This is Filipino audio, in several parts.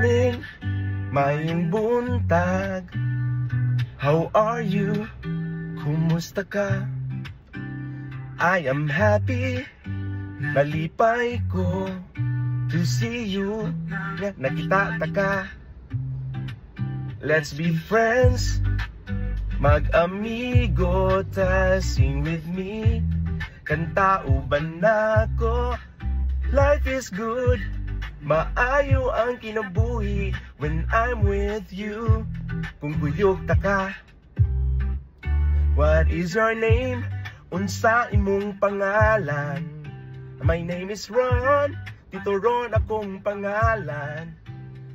morning, mayong buntag. How are you? Kumusta ka? I am happy, malipay ko to see you. Nakita ka. Let's be friends, mag-amigo ta, sing with me. Kanta uban nako. Life is good, maayo ang kinabuhi when I'm with you. Kung kuyog ta ka. What is your name? Unsa imong pangalan? My name is Ron, Tito Ron akong pangalan.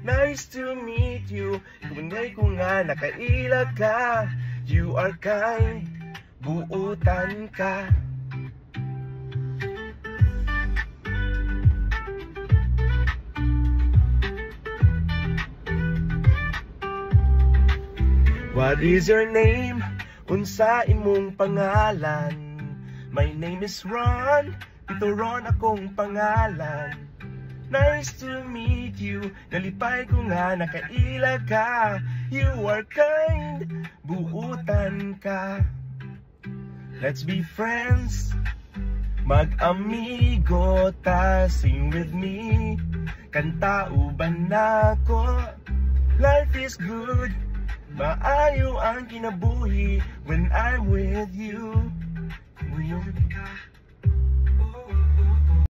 Nice to meet you, kungay ko nga nakailag ka. You are kind, buutan ka. What is your name? Unsa imong pangalan? My name is Ron, Tito Ron akong pangalan. Nice to meet you, nalipay ko nga nakailag ka. You are kind, buutan ka. Let's be friends, mag-amigo ta, sing with me. Kanta uban nako. Life is good, maayo ang kinabuhi when I'm with you. Kuyog ka.